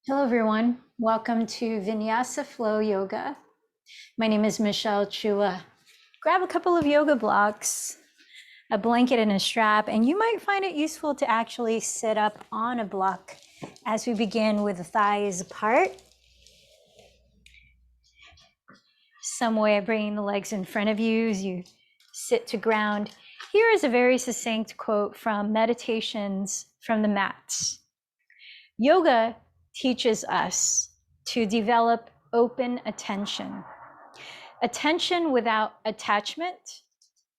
Hello, everyone. Welcome to Vinyasa Flow Yoga. My name is Michelle Chua. Grab a couple of yoga blocks, a blanket, and a strap, and you might find it useful to actually sit up on a block as we begin with the thighs apart. Some way of bringing the legs in front of you as you sit to ground. Here is a very succinct quote from Meditations from the Mats. Yoga teaches us to develop open attention. Attention without attachment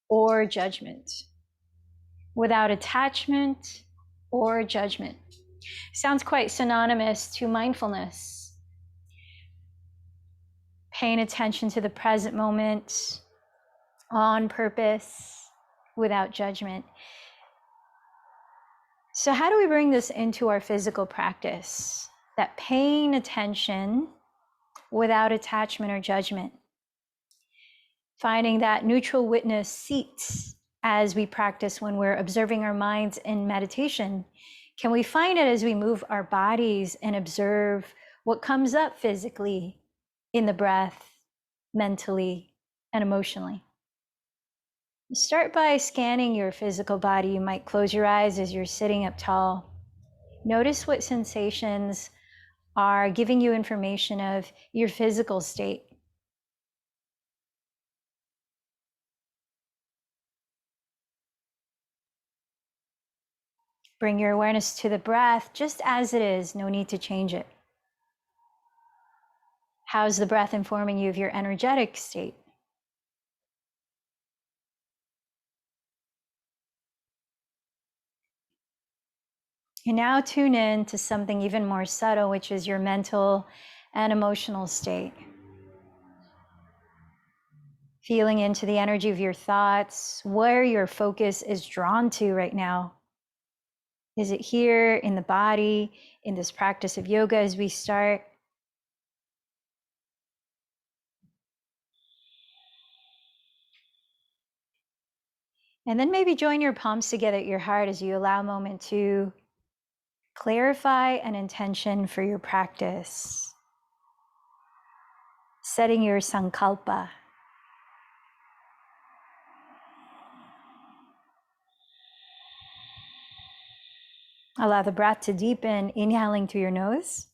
or judgment. Without attachment or judgment. Sounds quite synonymous to mindfulness. Paying attention to the present moment on purpose without judgment. So how do we bring this into our physical practice? That paying attention without attachment or judgment. Finding that neutral witness seat as we practice when we're observing our minds in meditation. Can we find it as we move our bodies and observe what comes up physically in the breath, mentally, and emotionally? Start by scanning your physical body. You might close your eyes as you're sitting up tall. Notice what sensations are giving you information of your physical state. Bring your awareness to the breath just as it is, no need to change it. How's the breath informing you of your energetic state? And now tune in to something even more subtle, which is your mental and emotional state. Feeling into the energy of your thoughts, where your focus is drawn to right now. Is it here in the body, in this practice of yoga as we start? And then maybe join your palms together at your heart as you allow a moment to clarify an intention for your practice. Setting your sankalpa. Allow the breath to deepen, inhaling through your nose.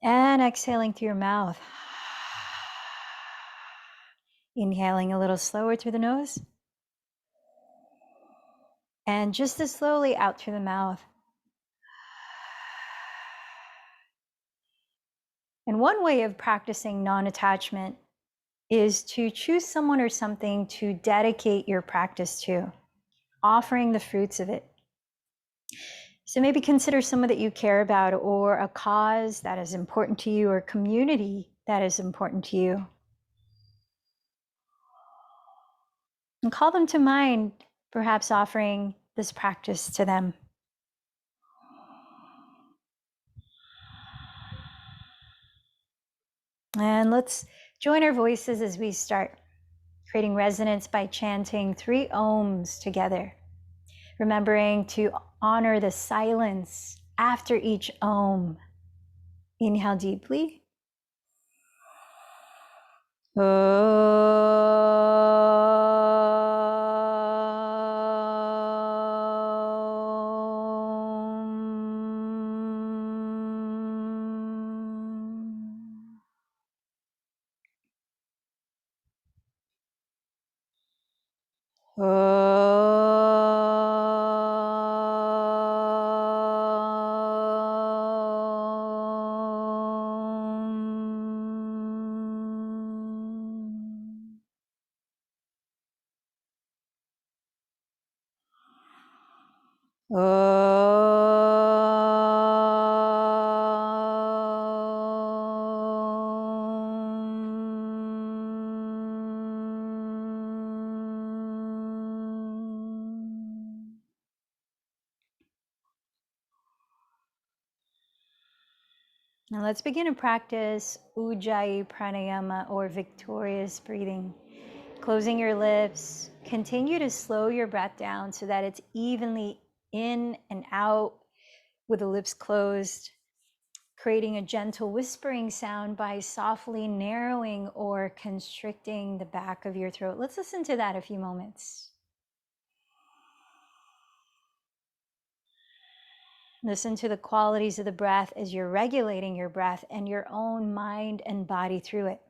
And exhaling through your mouth. Inhaling a little slower through the nose. And just as slowly out through the mouth. And one way of practicing non-attachment is to choose someone or something to dedicate your practice to, offering the fruits of it. So maybe consider someone that you care about, or a cause that is important to you, or community that is important to you. And call them to mind, perhaps offering this practice to them. And let's join our voices as we start, creating resonance by chanting 3 ohms together. Remembering to honor the silence after each ohm. Inhale deeply. Now let's begin to practice Ujjayi Pranayama, or victorious breathing. Closing your lips, continue to slow your breath down so that it's evenly in and out, with the lips closed, creating a gentle whispering sound by softly narrowing or constricting the back of your throat. Let's listen to that a few moments. Listen to the qualities of the breath as you're regulating your breath and your own mind and body through it.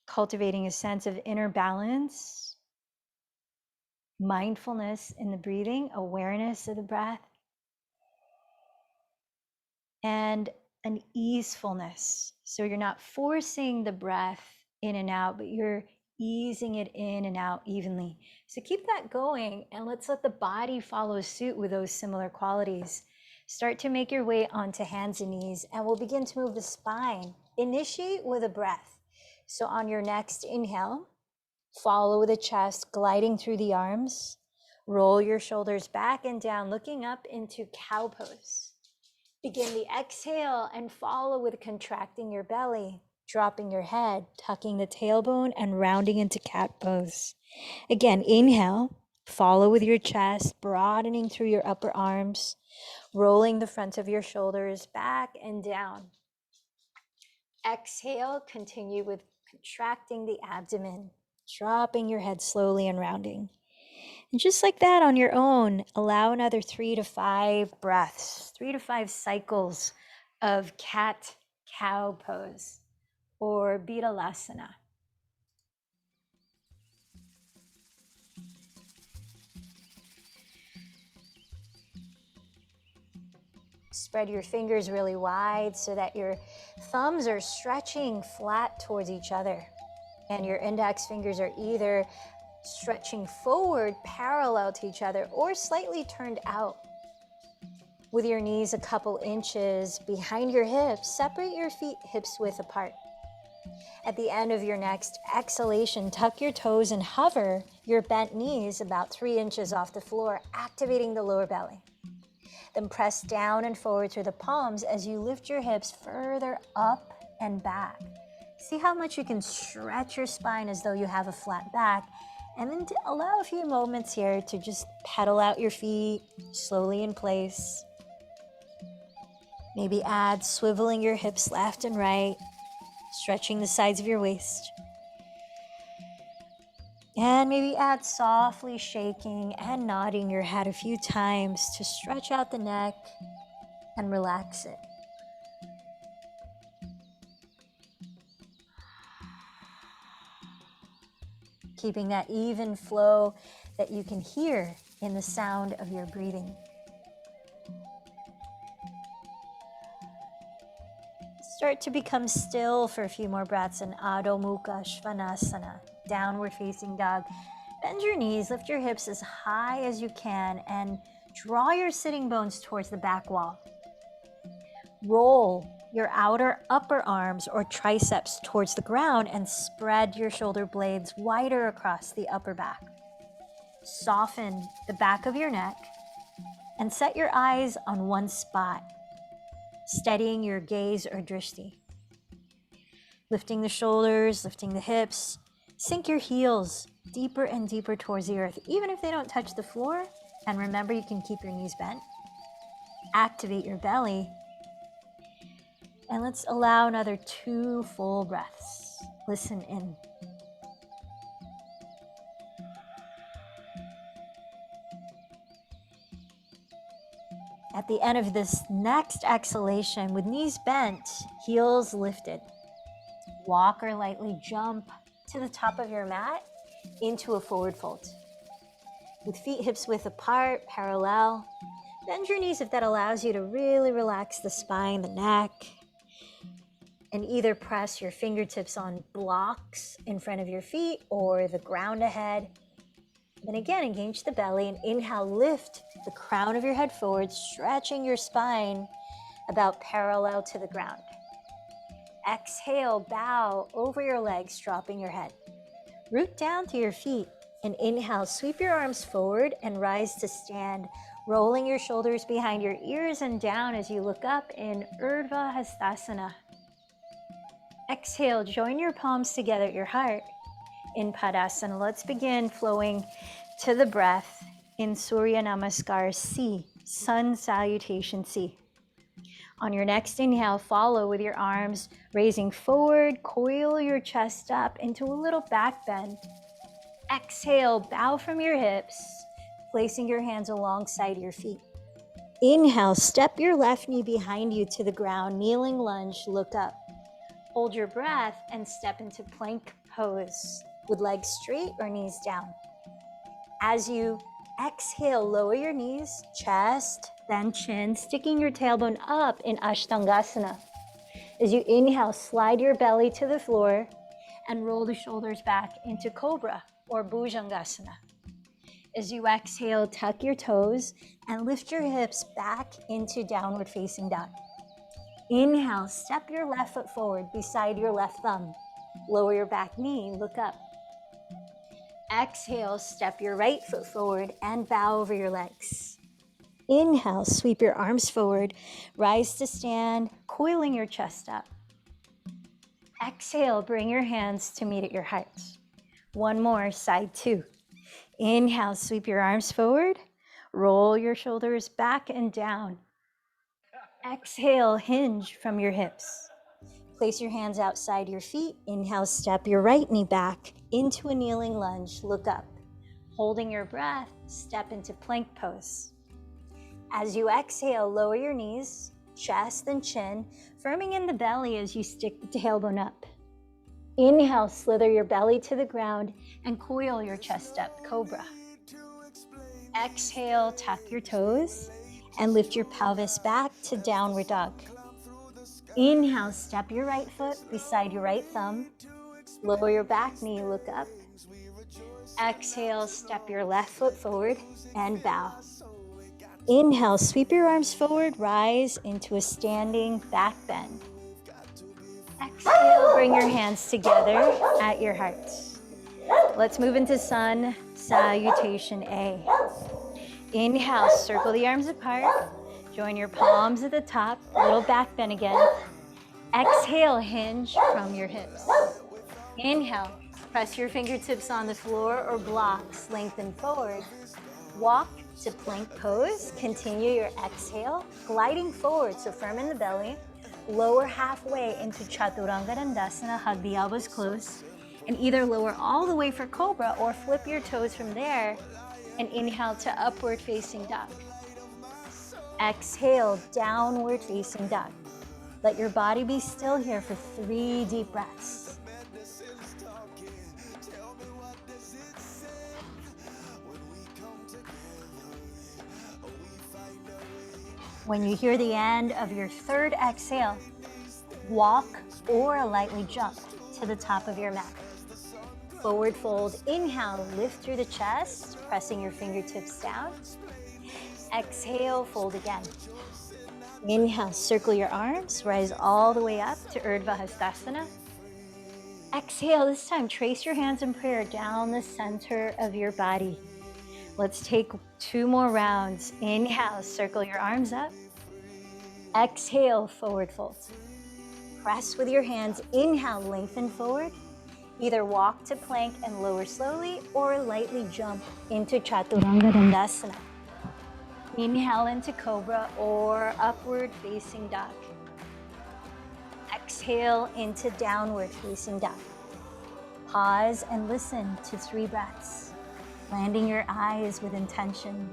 Cultivating a sense of inner balance, mindfulness in the breathing, awareness of the breath, and an easefulness. So you're not forcing the breath in and out, but you're easing it in and out evenly. So keep that going, and let's let the body follow suit with those similar qualities. Start to make your way onto hands and knees, and we'll begin to move the spine. Initiate with a breath. So on your next inhale, follow the chest, gliding through the arms. Roll your shoulders back and down, looking up into cow pose. Begin the exhale and follow with contracting your belly, dropping your head, tucking the tailbone, and rounding into cat pose. Again, inhale, follow with your chest, broadening through your upper arms, rolling the front of your shoulders back and down. Exhale, continue with contracting the abdomen, dropping your head slowly and rounding. And just like that on your own, allow another 3 to 5 breaths, 3 to 5 cycles of cat-cow pose or Vinyasa. Spread your fingers really wide so that your thumbs are stretching flat towards each other. And your index fingers are either stretching forward parallel to each other or slightly turned out. With your knees a couple inches behind your hips, separate your feet hips width apart. At the end of your next exhalation, tuck your toes and hover your bent knees about 3 inches off the floor, activating the lower belly. Then press down and forward through the palms as you lift your hips further up and back. See how much you can stretch your spine as though you have a flat back. And then allow a few moments here to just pedal out your feet slowly in place. Maybe add swiveling your hips left and right, stretching the sides of your waist. And maybe add softly shaking and nodding your head a few times to stretch out the neck and relax it. Keeping that even flow that you can hear in the sound of your breathing. Start to become still for a few more breaths in Adho Mukha Svanasana, downward facing dog. Bend your knees, lift your hips as high as you can, and draw your sitting bones towards the back wall. Roll your outer upper arms or triceps towards the ground and spread your shoulder blades wider across the upper back. Soften the back of your neck and set your eyes on one spot, steadying your gaze or drishti. Lifting the shoulders, lifting the hips, sink your heels deeper and deeper towards the earth, even if they don't touch the floor. And remember, you can keep your knees bent. Activate your belly. And let's allow another 2 full breaths. Listen in. At the end of this next exhalation, with knees bent, heels lifted, walk or lightly jump to the top of your mat into a forward fold. With feet hips width apart, parallel, bend your knees if that allows you to really relax the spine, the neck, and either press your fingertips on blocks in front of your feet or the ground ahead. Then again, engage the belly and inhale, lift the crown of your head forward, stretching your spine about parallel to the ground. Exhale, bow over your legs, dropping your head. Root down to your feet and inhale, sweep your arms forward and rise to stand, rolling your shoulders behind your ears and down as you look up in Urdhva Hastasana. Exhale, join your palms together at your heart in Padasana. Let's begin flowing to the breath in Surya Namaskar C, Sun Salutation C. On your next inhale, follow with your arms raising forward, coil your chest up into a little back bend. Exhale, bow from your hips, placing your hands alongside your feet. Inhale, step your left knee behind you to the ground, kneeling lunge, look up. Hold your breath and step into plank pose with legs straight or knees down. As you exhale, lower your knees, chest, then chin, sticking your tailbone up in Ashtangasana. As you inhale, slide your belly to the floor and roll the shoulders back into Cobra or Bhujangasana. As you exhale, tuck your toes and lift your hips back into downward facing dog. Inhale, step your left foot forward beside your left thumb. Lower your back knee, look up. Exhale, step your right foot forward and bow over your legs. Inhale, sweep your arms forward, rise to stand, coiling your chest up. Exhale, bring your hands to meet at your heart. One more, side two. Inhale, sweep your arms forward, roll your shoulders back and down. Exhale, hinge from your hips. Place your hands outside your feet. Inhale, step your right knee back into a kneeling lunge, look up. Holding your breath, step into plank pose. As you exhale, lower your knees, chest and chin, firming in the belly as you stick the tailbone up. Inhale, slither your belly to the ground and coil your chest up, Cobra. Exhale, tuck your toes and lift your pelvis back to downward dog. Inhale, step your right foot beside your right thumb. Lower your back knee, look up. Exhale, step your left foot forward and bow. Inhale, sweep your arms forward, rise into a standing back bend. Exhale, bring your hands together at your hearts. Let's move into Sun Salutation A. Inhale, circle the arms apart. Join your palms at the top, little back bend again. Exhale, hinge from your hips. Inhale, press your fingertips on the floor or blocks, lengthen forward. Walk to plank pose. Continue your exhale, gliding forward, so firm in the belly. Lower halfway into Chaturanga Dandasana, hug the elbows close. And either lower all the way for Cobra or flip your toes from there and inhale to upward facing dog. Exhale, downward facing dog. Let your body be still here for 3 deep breaths. When you hear the end of your third exhale, walk or lightly jump to the top of your mat. Forward fold, inhale, lift through the chest, pressing your fingertips down. Exhale, fold again. Inhale, circle your arms, rise all the way up to Urdhva Hastasana. Exhale, this time trace your hands in prayer down the center of your body. Let's take 2 more rounds. Inhale, circle your arms up. Exhale, forward fold. Press with your hands. Inhale, lengthen forward. Either walk to plank and lower slowly or lightly jump into Chaturanga Dandasana. Inhale into Cobra or upward facing dog. Exhale into downward facing dog. Pause and listen to 3 breaths, landing your eyes with intention.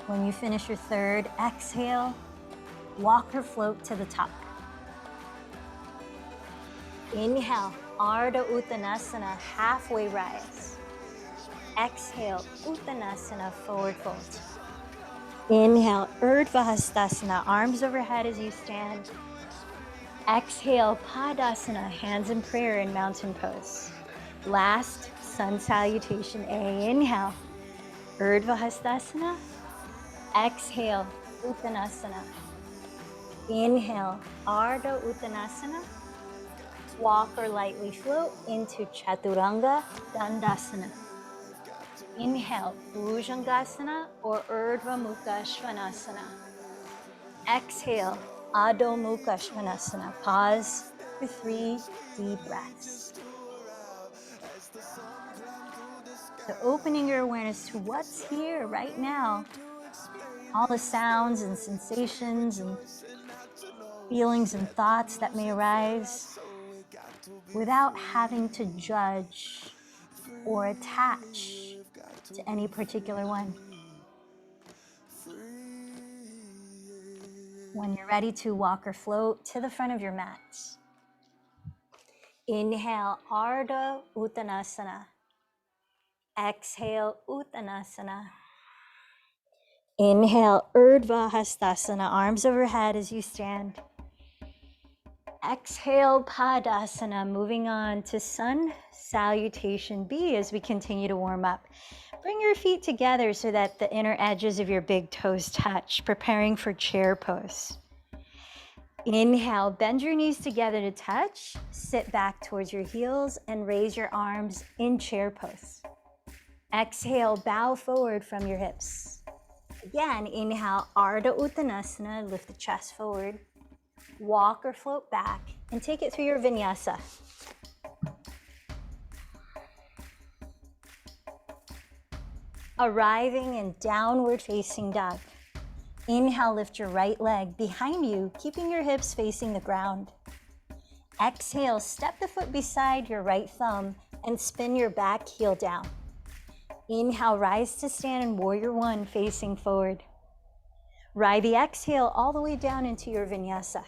When you finish your third exhale, walk or float to the top. Inhale, Ardha Uttanasana, halfway rise. Exhale, Uttanasana, forward fold. Inhale, Urdhva Hastasana, arms overhead as you stand. Exhale, Padasana, hands in prayer in mountain pose. Last, Sun Salutation A. Inhale, Urdhva Hastasana. Exhale, Uttanasana. Inhale, Ardha Uttanasana. Walk or lightly float into Chaturanga Dandasana. Inhale, Bhujangasana or Urdhva Mukha Svanasana. Exhale, Adho Mukha Svanasana. Pause for 3 deep breaths. So opening your awareness to what's here right now. All the sounds and sensations and feelings and thoughts that may arise without having to judge or attach to any particular one. When you're ready to walk or float to the front of your mat, inhale, Ardha Uttanasana. Exhale, Uttanasana. Inhale, Urdhva Hastasana, arms overhead as you stand. Exhale, Padasana, moving on to Sun Salutation B as we continue to warm up. Bring your feet together so that the inner edges of your big toes touch, preparing for chair pose. Inhale, bend your knees together to touch, sit back towards your heels and raise your arms in chair pose. Exhale, bow forward from your hips. Again, inhale, Ardha Uttanasana, lift the chest forward. Walk or float back and take it through your Vinyasa. Arriving in downward facing dog. Inhale, lift your right leg behind you, keeping your hips facing the ground. Exhale, step the foot beside your right thumb and spin your back heel down. Inhale, rise to stand in Warrior One, facing forward. Ride the exhale all the way down into your Vinyasa.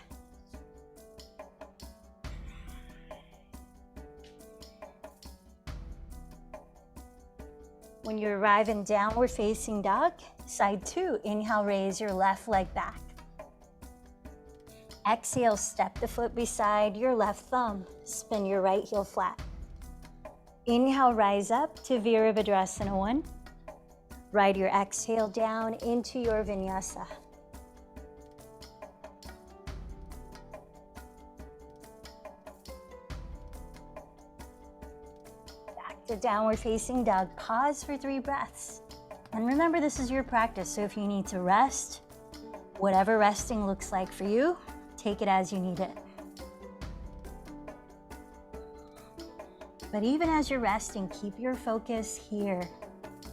When you arrive in downward facing dog, side two, inhale, raise your left leg back. Exhale, step the foot beside your left thumb, spin your right heel flat. Inhale, rise up to Vishvamitrasana 1. Ride your exhale down into your Vinyasa. Back to downward facing dog. Pause for 3 breaths. And remember, this is your practice, so if you need to rest, whatever resting looks like for you, take it as you need it. But even as you're resting, keep your focus here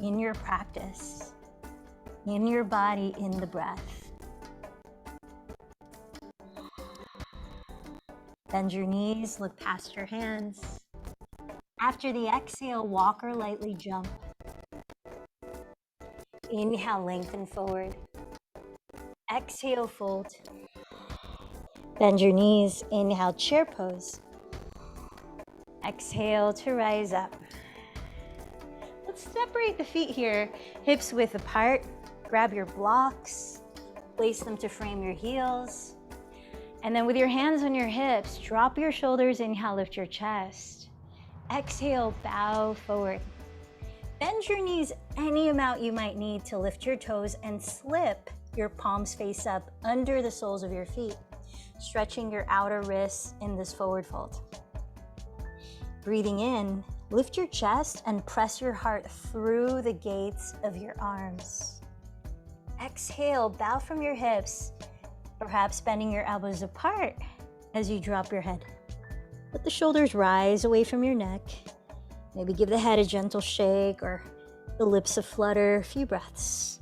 in your practice, in your body, in the breath. Bend your knees, look past your hands. After the exhale, walk or lightly jump. Inhale, lengthen forward. Exhale, fold. Bend your knees, inhale, chair pose. Exhale to rise up. Let's separate the feet here, hips width apart. Grab your blocks, place them to frame your heels. And then with your hands on your hips, drop your shoulders, inhale, lift your chest. Exhale, bow forward. Bend your knees any amount you might need to lift your toes and slip your palms face up under the soles of your feet, stretching your outer wrists in this forward fold. Breathing in, lift your chest and press your heart through the gates of your arms. Exhale, bow from your hips, perhaps bending your elbows apart as you drop your head. Let the shoulders rise away from your neck. Maybe give the head a gentle shake or the lips a flutter. A few breaths.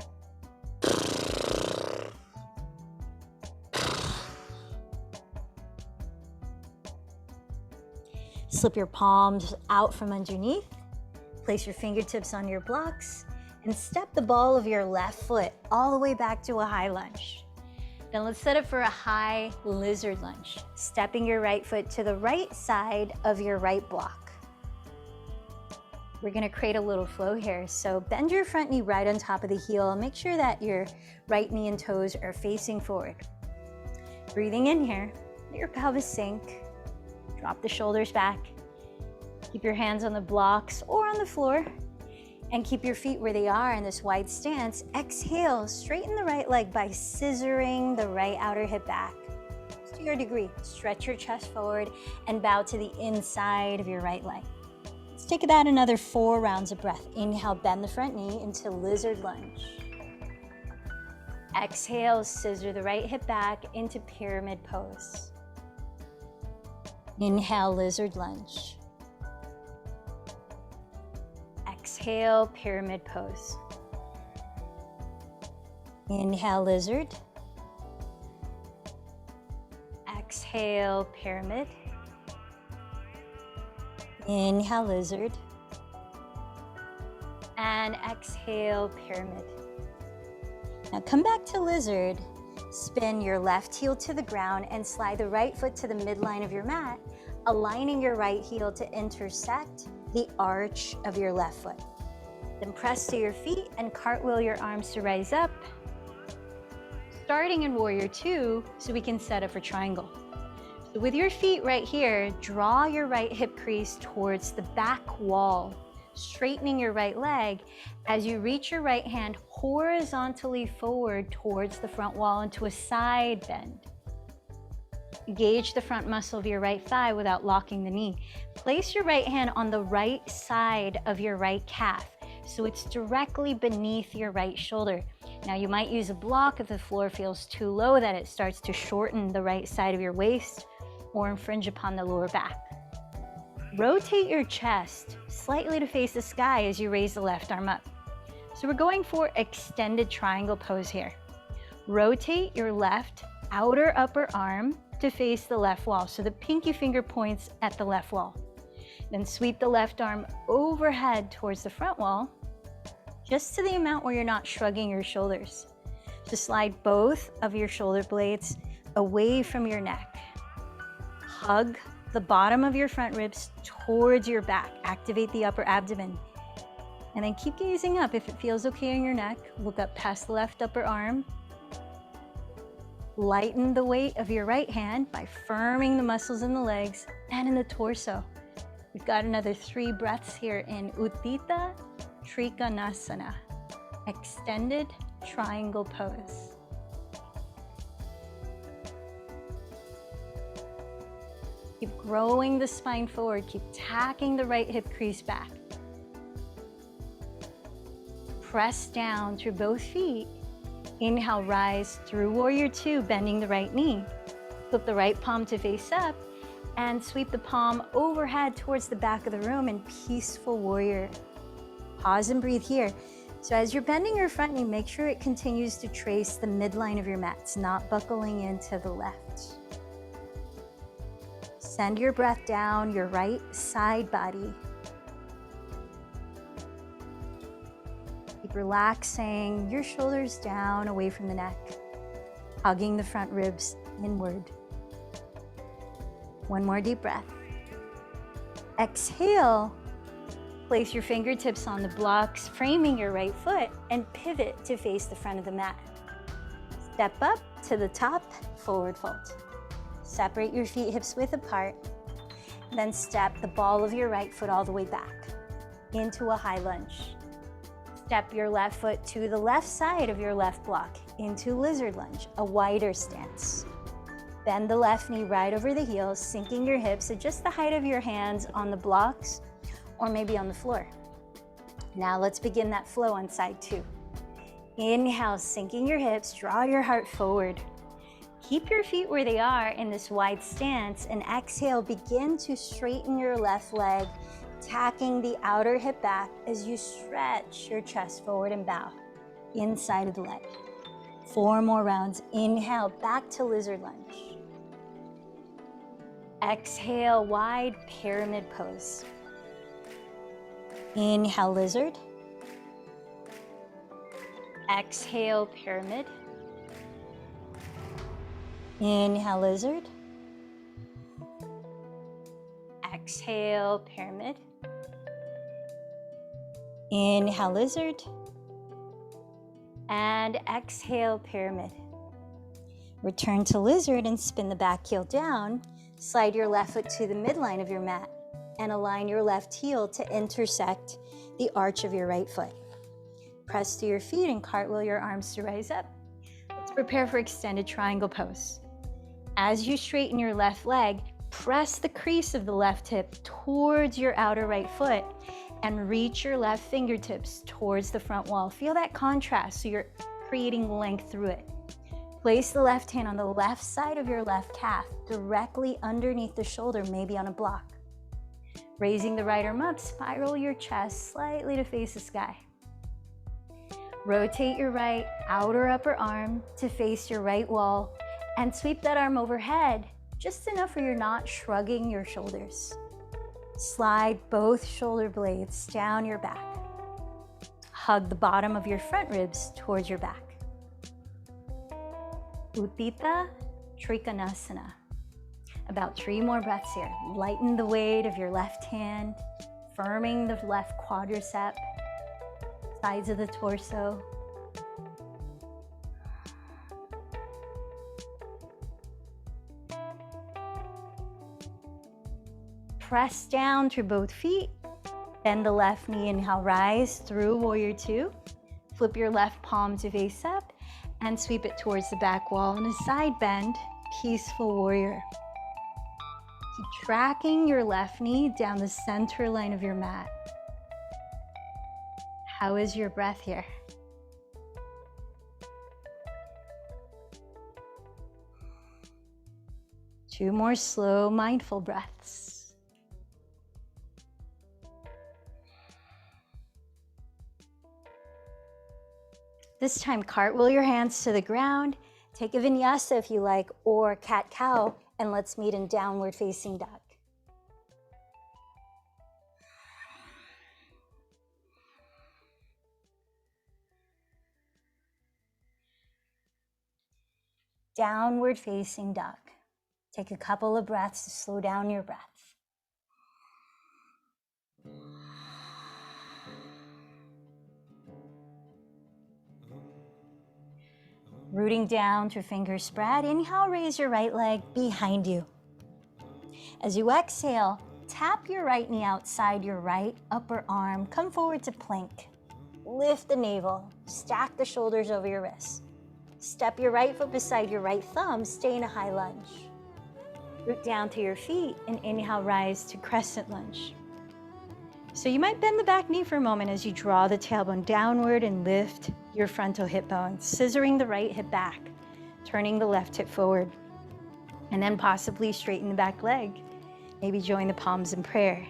Slip your palms out from underneath. Place your fingertips on your blocks and step the ball of your left foot all the way back to a high lunge. Then let's set up for a high lizard lunge, stepping your right foot to the right side of your right block. We're gonna create a little flow here. So bend your front knee right on top of the heel. Make sure that your right knee and toes are facing forward. Breathing in here, let your pelvis sink. Drop the shoulders back. Keep your hands on the blocks or on the floor and keep your feet where they are in this wide stance. Exhale, straighten the right leg by scissoring the right outer hip back. Just to your degree, stretch your chest forward and bow to the inside of your right leg. Let's take about another 4 rounds of breath. Inhale, bend the front knee into lizard lunge. Exhale, scissor the right hip back into pyramid pose. Inhale, lizard lunge. Exhale, pyramid pose. Inhale, lizard. Exhale, pyramid. Inhale, lizard. And exhale, pyramid. Now come back to lizard. Spin your left heel to the ground and slide the right foot to the midline of your mat, aligning your right heel to intersect the arch of your left foot. Then press to your feet and cartwheel your arms to rise up, starting in warrior two so we can set up for triangle. So with your feet right here, draw your right hip crease towards the back wall, straightening your right leg as you reach your right hand horizontally forward towards the front wall into a side bend. Engage the front muscle of your right thigh without locking the knee. Place your right hand on the right side of your right calf, so it's directly beneath your right shoulder. Now you might use a block if the floor feels too low that it starts to shorten the right side of your waist or infringe upon the lower back. Rotate your chest slightly to face the sky as you raise the left arm up. So we're going for extended triangle pose here. Rotate your left outer upper arm to face the left wall, so the pinky finger points at the left wall. Then sweep the left arm overhead towards the front wall, just to the amount where you're not shrugging your shoulders. Just slide both of your shoulder blades away from your neck. Hug the bottom of your front ribs towards your back. Activate the upper abdomen. And then keep gazing up. If it feels okay on your neck, look up past the left upper arm. Lighten the weight of your right hand by firming the muscles in the legs and in the torso. We've got another 3 breaths here in Utthita Trikonasana, extended triangle pose. Keep growing the spine forward. Keep tacking the right hip crease back. Press down through both feet. Inhale, rise through warrior two, bending the right knee. Flip the right palm to face up and sweep the palm overhead towards the back of the room in peaceful warrior. Pause and breathe here. So as you're bending your front knee, make sure it continues to trace the midline of your mat. It's not buckling into the left. Send your breath down your right side body. Keep relaxing your shoulders down away from the neck, hugging the front ribs inward. One more deep breath. Exhale. Place your fingertips on the blocks, framing your right foot, and pivot to face the front of the mat. Step up to the top, forward fold. Separate your feet hips width apart. Then step the ball of your right foot all the way back into a high lunge. Step your left foot to the left side of your left block into lizard lunge, a wider stance. Bend the left knee right over the heels, sinking your hips at just the height of your hands on the blocks or maybe on the floor. Now let's begin that flow on side two. Inhale, sinking your hips, draw your heart forward. Keep your feet where they are in this wide stance, and exhale, begin to straighten your left leg, tacking the outer hip back as you stretch your chest forward and bow inside of the leg. 4 more rounds. Inhale, back to lizard lunge. Exhale, wide pyramid pose. Inhale, lizard. Exhale, pyramid. Inhale, lizard. Exhale, pyramid. Inhale, lizard. And exhale, pyramid. Return to lizard and spin the back heel down. Slide your left foot to the midline of your mat and align your left heel to intersect the arch of your right foot. Press to your feet and cartwheel your arms to rise up. Let's prepare for extended triangle pose. As you straighten your left leg, press the crease of the left hip towards your outer right foot and reach your left fingertips towards the front wall. Feel that contrast so you're creating length through it. Place the left hand on the left side of your left calf, directly underneath the shoulder, maybe on a block. Raising the right arm up, spiral your chest slightly to face the sky. Rotate your right outer upper arm to face your right wall and sweep that arm overhead, just enough where you're not shrugging your shoulders. Slide both shoulder blades down your back. Hug the bottom of your front ribs towards your back. Utthita Trikonasana. About 3 more breaths here. Lighten the weight of your left hand, firming the left quadricep, sides of the torso. Press down through both feet. Bend the left knee, inhale, rise through Warrior Two. Flip your left palm to face up and sweep it towards the back wall in a side bend, Peaceful Warrior. Keep tracking your left knee down the center line of your mat. How is your breath here? Two more slow, mindful breaths. This time, cartwheel your hands to the ground. Take a vinyasa if you like, or cat-cow, and let's meet in downward facing dog. Downward facing dog. Take a couple of breaths to slow down your breath. Rooting down through fingers spread. Inhale, raise your right leg behind you. As you exhale, tap your right knee outside your right upper arm. Come forward to plank. Lift the navel. Stack the shoulders over your wrists. Step your right foot beside your right thumb. Stay in a high lunge. Root down to your feet and inhale, rise to crescent lunge. So you might bend the back knee for a moment as you draw the tailbone downward and lift your frontal hip bone, scissoring the right hip back, turning the left hip forward, and then possibly straighten the back leg. Maybe join the palms in prayer.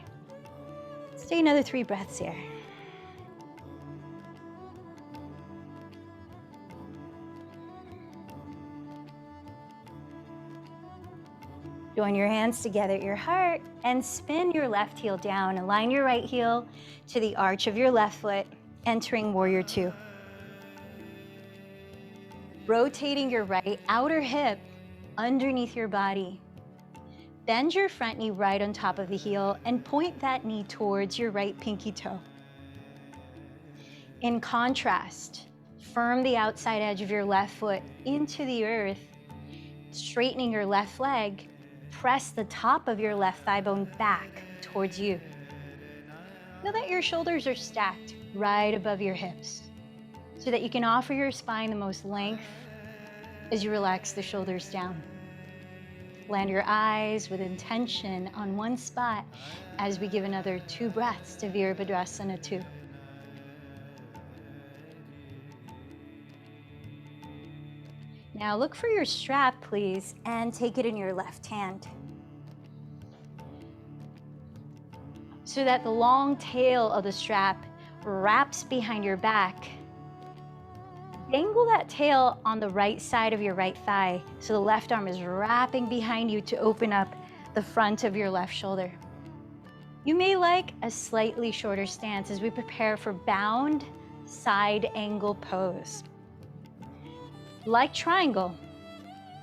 Stay another 3 breaths here. Join your hands together at your heart and spin your left heel down. Align your right heel to the arch of your left foot, entering Warrior Two. Rotating your right outer hip underneath your body. Bend your front knee right on top of the heel and point that knee towards your right pinky toe. In contrast, firm the outside edge of your left foot into the earth, straightening your left leg. Press the top of your left thigh bone back towards you. Feel that your shoulders are stacked right above your hips so that you can offer your spine the most length as you relax the shoulders down. Land your eyes with intention on one spot as we give another 2 breaths to Virabhadrasana 2. Now look for your strap, please, and take it in your left hand, so that the long tail of the strap wraps behind your back. Angle that tail on the right side of your right thigh, so the left arm is wrapping behind you to open up the front of your left shoulder. You may like a slightly shorter stance as we prepare for bound side angle pose. Like triangle,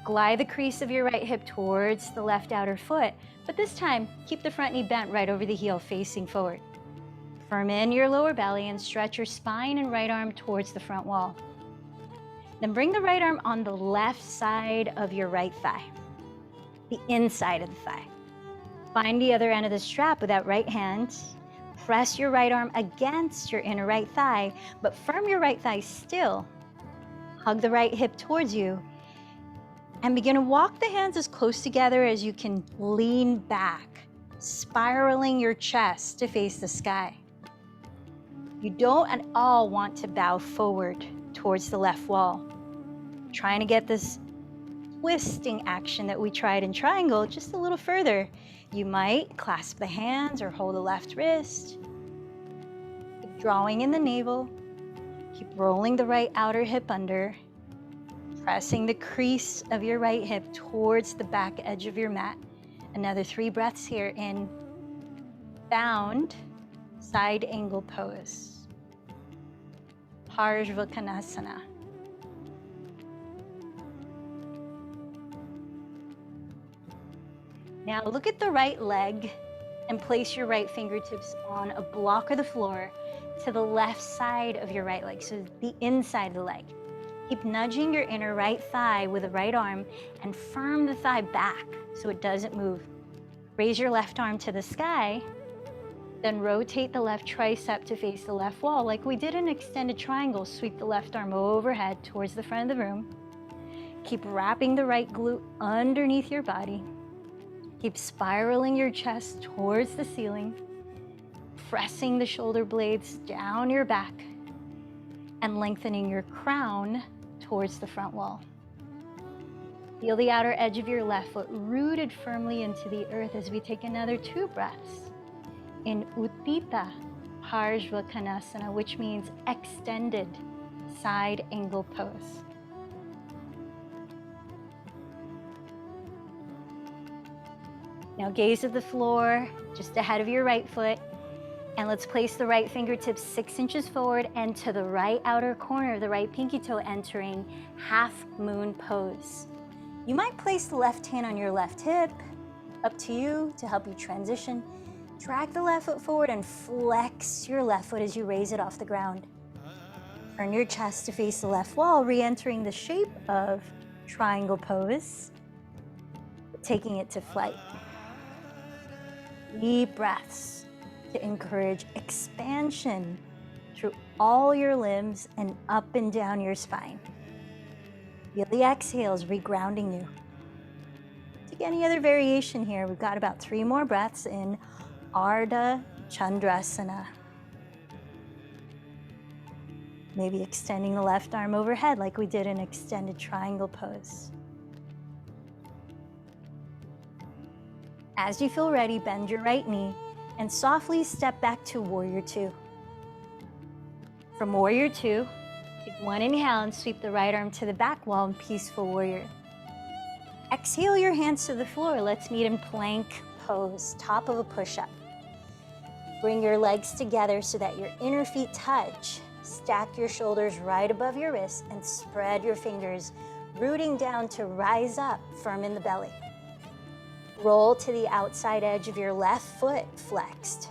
glide the crease of your right hip towards the left outer foot, but this time, keep the front knee bent right over the heel, facing forward. Firm in your lower belly and stretch your spine and right arm towards the front wall. Then bring the right arm on the left side of your right thigh, the inside of the thigh. Find the other end of the strap with that right hand. Press your right arm against your inner right thigh, but firm your right thigh still. Hug the right hip towards you and begin to walk the hands as close together as you can. Lean back, spiraling your chest to face the sky. You don't at all want to bow forward towards the left wall. Trying to get this twisting action that we tried in triangle just a little further. You might clasp the hands or hold the left wrist. Keep drawing in the navel. Keep rolling the right outer hip under, pressing the crease of your right hip towards the back edge of your mat. Another 3 breaths here in bound side angle pose. Vishvamitrasana. Now look at the right leg and place your right fingertips on a block of the floor to the left side of your right leg, so the inside of the leg. Keep nudging your inner right thigh with the right arm and firm the thigh back so it doesn't move. Raise your left arm to the sky, then rotate the left tricep to face the left wall. Like we did an extended triangle, sweep the left arm overhead towards the front of the room. Keep wrapping the right glute underneath your body. Keep spiraling your chest towards the ceiling, pressing the shoulder blades down your back and lengthening your crown towards the front wall. Feel the outer edge of your left foot rooted firmly into the earth as we take another 2 breaths in Utthita Vishvamitrasana, which means extended side angle pose. Now gaze at the floor just ahead of your right foot, and let's place the right fingertips 6 inches forward and to the right outer corner of the right pinky toe, entering half moon pose. You might place the left hand on your left hip, up to you to help you transition. Drag the left foot forward and flex your left foot as you raise it off the ground. Turn your chest to face the left wall, re-entering the shape of triangle pose, taking it to flight. Deep breaths to encourage expansion through all your limbs and up and down your spine. Feel the exhales regrounding you. Take any other variation here. We've got about 3 more breaths in Ardha Chandrasana. Maybe extending the left arm overhead like we did in extended triangle pose. As you feel ready, bend your right knee and softly step back to Warrior 2. From Warrior 2, take 1 inhale and sweep the right arm to the back wall in Peaceful Warrior. Exhale your hands to the floor. Let's meet in plank pose, top of a push-up. Bring your legs together so that your inner feet touch. Stack your shoulders right above your wrists and spread your fingers, rooting down to rise up, firm in the belly. Roll to the outside edge of your left foot, flexed,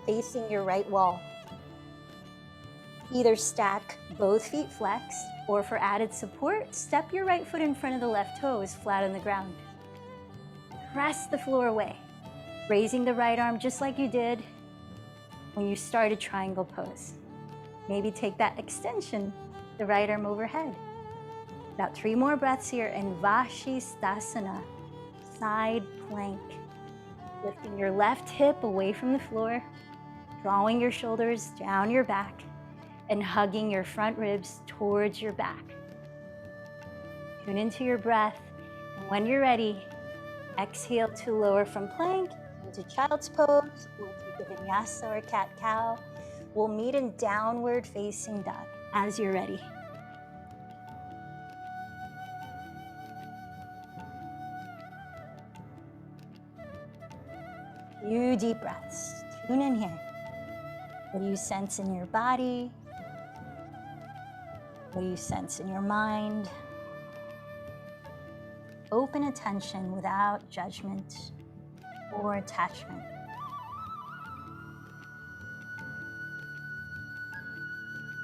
facing your right wall. Either stack both feet flexed, or for added support, step your right foot in front of the left toes, flat on the ground. Press the floor away, raising the right arm just like you did when you started triangle pose. Maybe take that extension, the right arm overhead. About 3 more breaths here in Vashisthasana, side plank. Lifting your left hip away from the floor, drawing your shoulders down your back, and hugging your front ribs towards your back. Tune into your breath, and when you're ready, exhale to lower from plank into child's pose. We'll take a Vinyasa or cat-cow. We'll meet in downward facing dog as you're ready. Few deep breaths. Tune in here. What do you sense in your body? What do you sense in your mind? Open attention without judgment or attachment.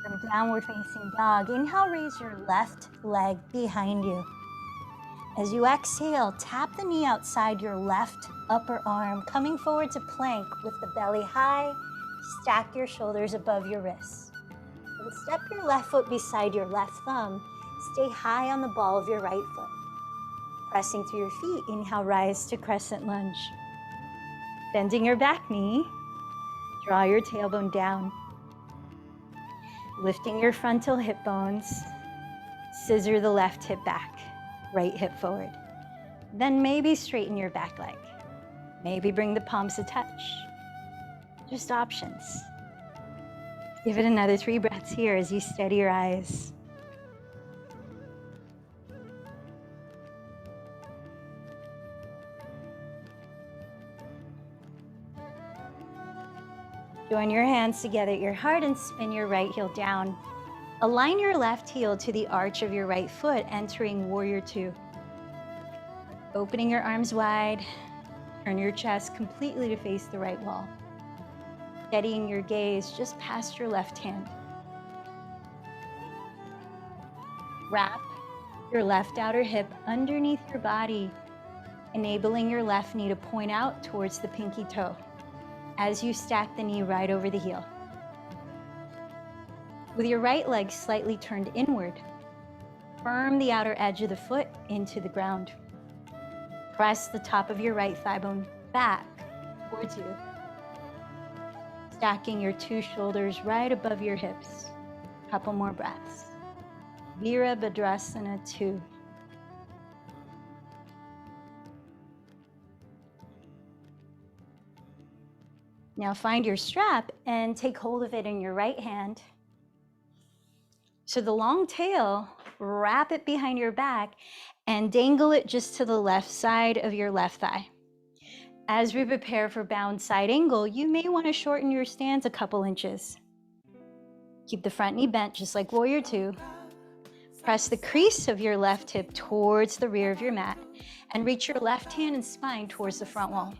From downward facing dog, inhale, raise your left leg behind you. As you exhale, tap the knee outside your left upper arm, coming forward to plank with the belly high. Stack your shoulders above your wrists. And step your left foot beside your left thumb. Stay high on the ball of your right foot. Pressing through your feet, inhale, rise to crescent lunge. Bending your back knee, draw your tailbone down. Lifting your frontal hip bones, scissor the left hip back, right hip forward. Then maybe straighten your back leg. Maybe bring the palms to touch. Just options. Give it another 3 breaths here as you steady your eyes. Join your hands together at your heart and spin your right heel down. Align your left heel to the arch of your right foot, entering Warrior Two. Opening your arms wide, turn your chest completely to face the right wall. Steadying your gaze just past your left hand. Wrap your left outer hip underneath your body, enabling your left knee to point out towards the pinky toe as you stack the knee right over the heel. With your right leg slightly turned inward, firm the outer edge of the foot into the ground. Press the top of your right thigh bone back towards you, stacking your 2 shoulders right above your hips. Couple more breaths. Vishvamitrasana 2. Now find your strap and take hold of it in your right hand. So the long tail, wrap it behind your back and dangle it just to the left side of your left thigh. As we prepare for bound side angle, you may want to shorten your stance a couple inches. Keep the front knee bent just like Warrior Two. Press the crease of your left hip towards the rear of your mat and reach your left hand and spine towards the front wall.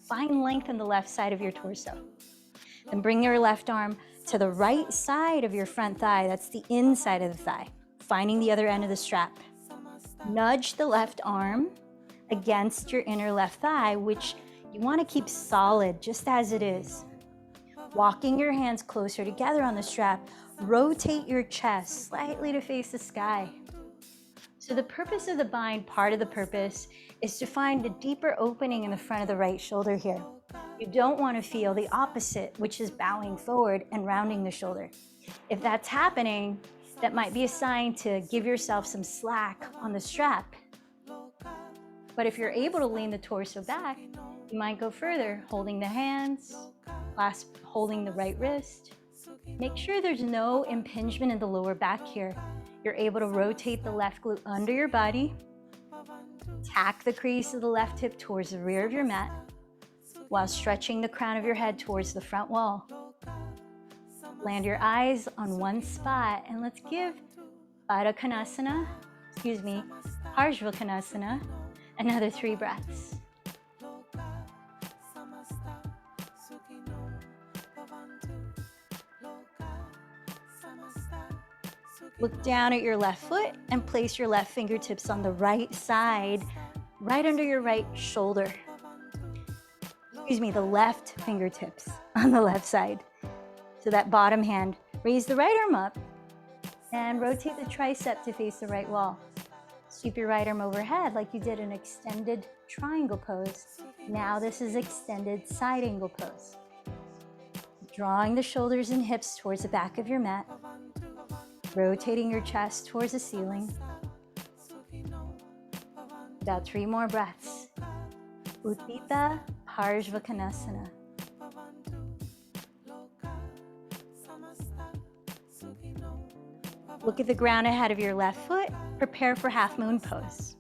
Find length in the left side of your torso. Then bring your left arm to the right side of your front thigh. That's the inside of the thigh, finding the other end of the strap. Nudge the left arm against your inner left thigh, which you want to keep solid just as it is. Walking your hands closer together on the strap, rotate your chest slightly to face the sky. So the purpose of the bind, part of the purpose, is to find a deeper opening in the front of the right shoulder here. You don't want to feel the opposite, which is bowing forward and rounding the shoulder. If that's happening, that might be a sign to give yourself some slack on the strap. But if you're able to lean the torso back, you might go further, holding the hands, holding the right wrist. Make sure there's no impingement in the lower back here. You're able to rotate the left glute under your body, tack the crease of the left hip towards the rear of your mat, while stretching the crown of your head towards the front wall. Land your eyes on one spot, and let's give Parsvakonasana another 3 breaths. Look down at your left foot and place your left fingertips on the right side, right under your right shoulder. The left fingertips on the left side. So that bottom hand, raise the right arm up and rotate the tricep to face the right wall. Sweep your right arm overhead like you did an extended triangle pose. Now this is extended side angle pose. Drawing the shoulders and hips towards the back of your mat. Rotating your chest towards the ceiling. About 3 more breaths. Utthita Parsvakonasana. Look at the ground ahead of your left foot. Prepare for half moon pose.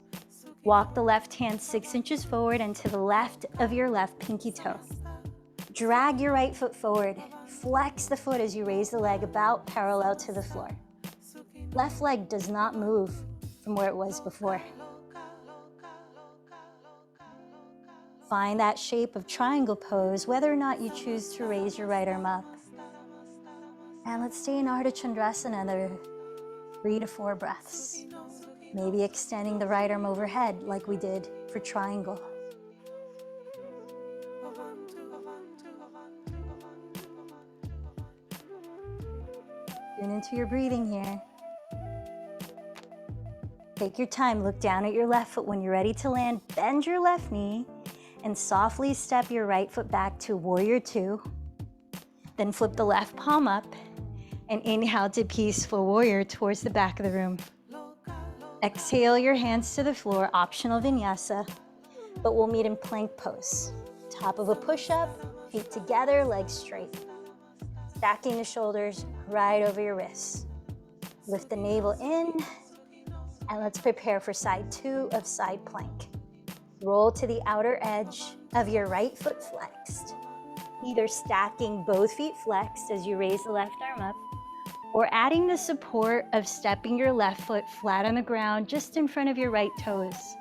Walk the left hand 6 inches forward and to the left of your left pinky toe. Drag your right foot forward. Flex the foot as you raise the leg about parallel to the floor. Left leg does not move from where it was before. Find that shape of triangle pose, whether or not you choose to raise your right arm up. And let's stay in Ardha Chandrasana another 3 to 4 breaths. Maybe extending the right arm overhead like we did for triangle. Tune into your breathing here. Take your time, look down at your left foot. When you're ready to land, bend your left knee and softly step your right foot back to Warrior Two. Then flip the left palm up and inhale to Peaceful Warrior towards the back of the room. Exhale your hands to the floor, optional Vinyasa, but we'll meet in plank pose. Top of a push-up, feet together, legs straight. Stacking the shoulders right over your wrists. Lift the navel in, and let's prepare for side 2 of side plank. Roll to the outer edge of your right foot flexed. Either stacking both feet flexed as you raise the left arm up, or adding the support of stepping your left foot flat on the ground just in front of your right toes.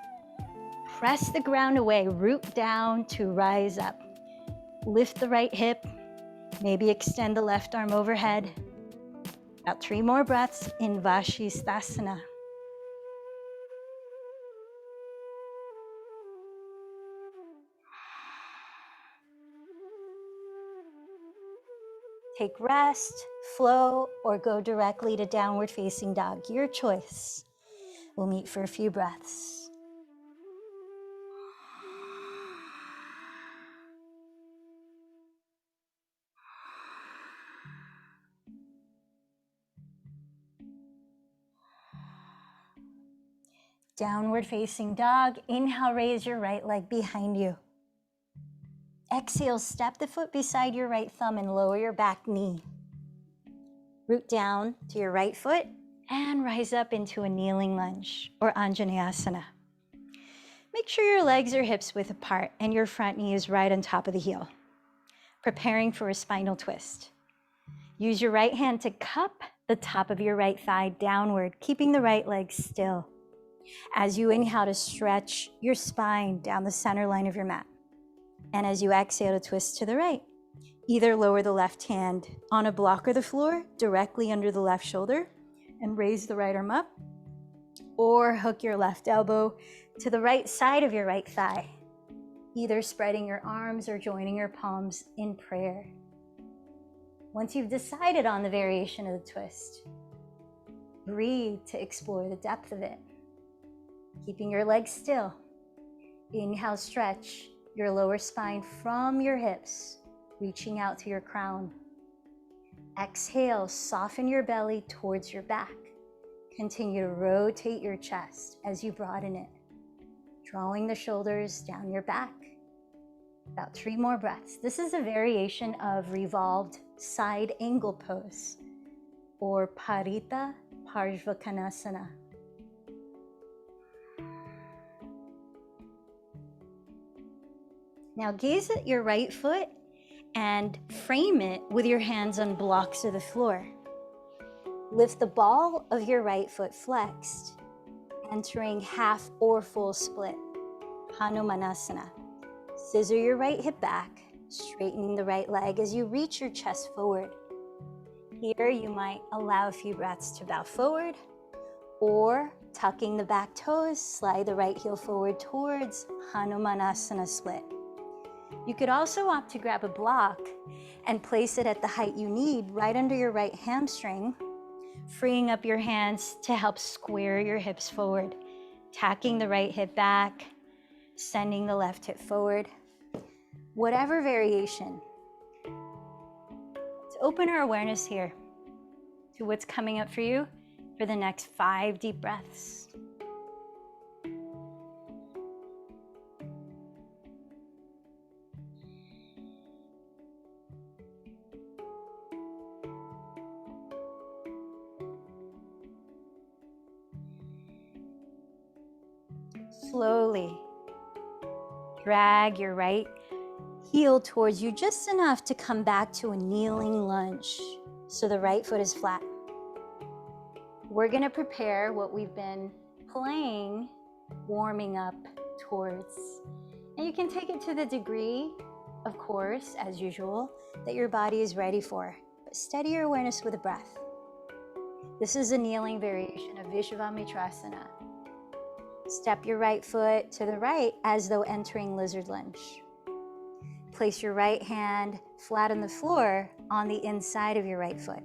Press the ground away, root down to rise up. Lift the right hip, maybe extend the left arm overhead. About 3 more breaths in Vishvamitrasana. Take rest, flow, or go directly to downward facing dog. Your choice. We'll meet for a few breaths. Downward facing dog. Inhale, raise your right leg behind you. Exhale, step the foot beside your right thumb and lower your back knee. Root down to your right foot and rise up into a kneeling lunge or Anjaneyasana. Make sure your legs are hips width apart and your front knee is right on top of the heel. Preparing for a spinal twist. Use your right hand to cup the top of your right thigh downward, keeping the right leg still. As you inhale to stretch your spine down the center line of your mat. And as you exhale to twist to the right, either lower the left hand on a block or the floor directly under the left shoulder and raise the right arm up, or hook your left elbow to the right side of your right thigh, either spreading your arms or joining your palms in prayer. Once you've decided on the variation of the twist, breathe to explore the depth of it. Keeping your legs still. Inhale, stretch your lower spine from your hips, reaching out to your crown. Exhale, soften your belly towards your back. Continue to rotate your chest as you broaden it, drawing the shoulders down your back. About 3 more breaths. This is a variation of revolved side angle pose, or Parita Parshvakonasana. Now gaze at your right foot and frame it with your hands on blocks of the floor. Lift the ball of your right foot flexed, entering half or full split, Hanumanasana. Scissor your right hip back, straightening the right leg as you reach your chest forward. Here you might allow a few breaths to bow forward, or tucking the back toes, slide the right heel forward towards Hanumanasana split. You could also opt to grab a block and place it at the height you need right under your right hamstring, freeing up your hands to help square your hips forward, tacking the right hip back, sending the left hip forward. Whatever variation. Let's open our awareness here to what's coming up for you for the next 5 deep breaths. Slowly drag your right heel towards you just enough to come back to a kneeling lunge so the right foot is flat. We're going to prepare what we've been playing, warming up towards. And you can take it to the degree, of course, as usual, that your body is ready for. But steady your awareness with the breath. This is a kneeling variation of Vishvamitrasana. Step your right foot to the right as though entering lizard lunge. Place your right hand flat on the floor on the inside of your right foot.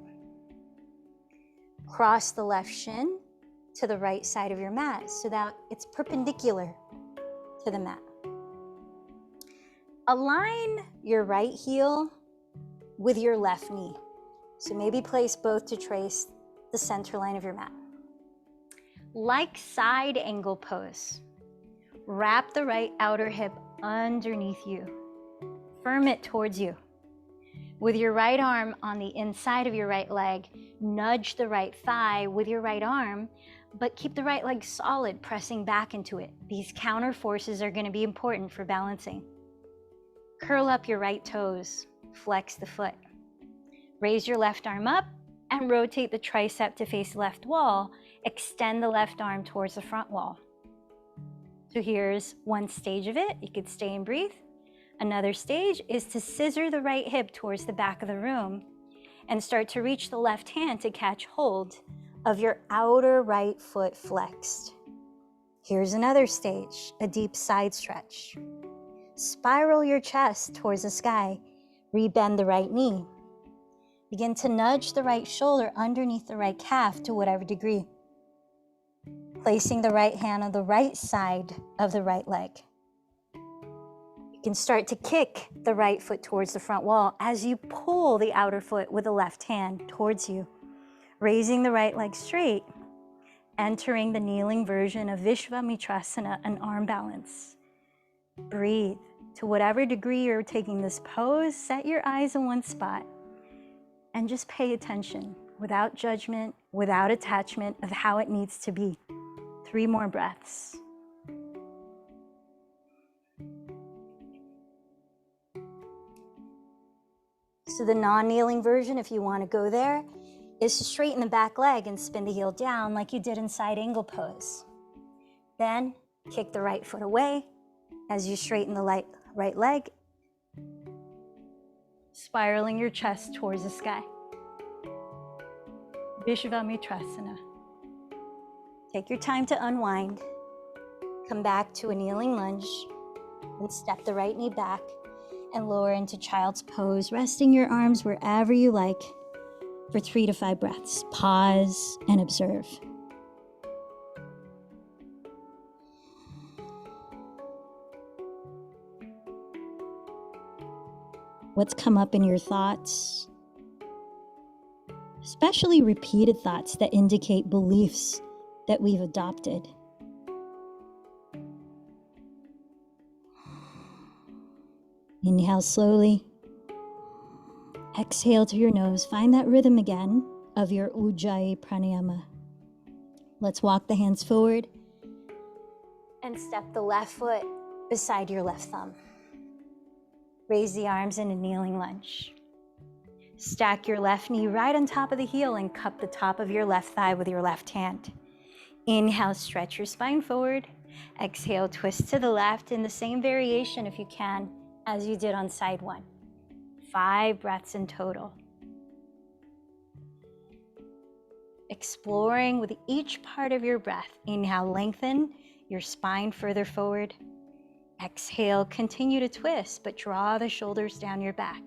Cross the left shin to the right side of your mat so that it's perpendicular to the mat. Align your right heel with your left knee. So maybe place both to trace the center line of your mat. Like side angle pose, wrap the right outer hip underneath you. Firm it towards you. With your right arm on the inside of your right leg, nudge the right thigh with your right arm, but keep the right leg solid, pressing back into it. These counter forces are going to be important for balancing. Curl up your right toes, flex the foot. Raise your left arm up and rotate the tricep to face left wall. Extend the left arm towards the front wall. So here's one stage of it. You could stay and breathe. Another stage is to scissor the right hip towards the back of the room and start to reach the left hand to catch hold of your outer right foot flexed. Here's another stage, a deep side stretch. Spiral your chest towards the sky. Rebend the right knee. Begin to nudge the right shoulder underneath the right calf to whatever degree. Placing the right hand on the right side of the right leg. You can start to kick the right foot towards the front wall as you pull the outer foot with the left hand towards you, raising the right leg straight, entering the kneeling version of Vishvamitrasana, an arm balance. Breathe. To whatever degree you're taking this pose, set your eyes in one spot and just pay attention without judgment, without attachment of how it needs to be. 3 more breaths. So the non-kneeling version, if you want to go there, is to straighten the back leg and spin the heel down like you did in side angle pose. Then kick the right foot away as you straighten the right leg, spiraling your chest towards the sky. Vishvamitrasana. Take your time to unwind. Come back to a kneeling lunge and step the right knee back and lower into child's pose, resting your arms wherever you like for 3 to 5 breaths. Pause and observe. What's come up in your thoughts? Especially repeated thoughts that indicate beliefs that we've adopted. Inhale slowly. Exhale through your nose. Find that rhythm again of your Ujjayi pranayama. Let's walk the hands forward and step the left foot beside your left thumb. Raise the arms in a kneeling lunge. Stack your left knee right on top of the heel and cup the top of your left thigh with your left hand. Inhale, stretch your spine forward. Exhale, twist to the left in the same variation if you can as you did on side 1. 5 breaths in total. Exploring with each part of your breath. Inhale, lengthen your spine further forward. Exhale, continue to twist, but draw the shoulders down your back.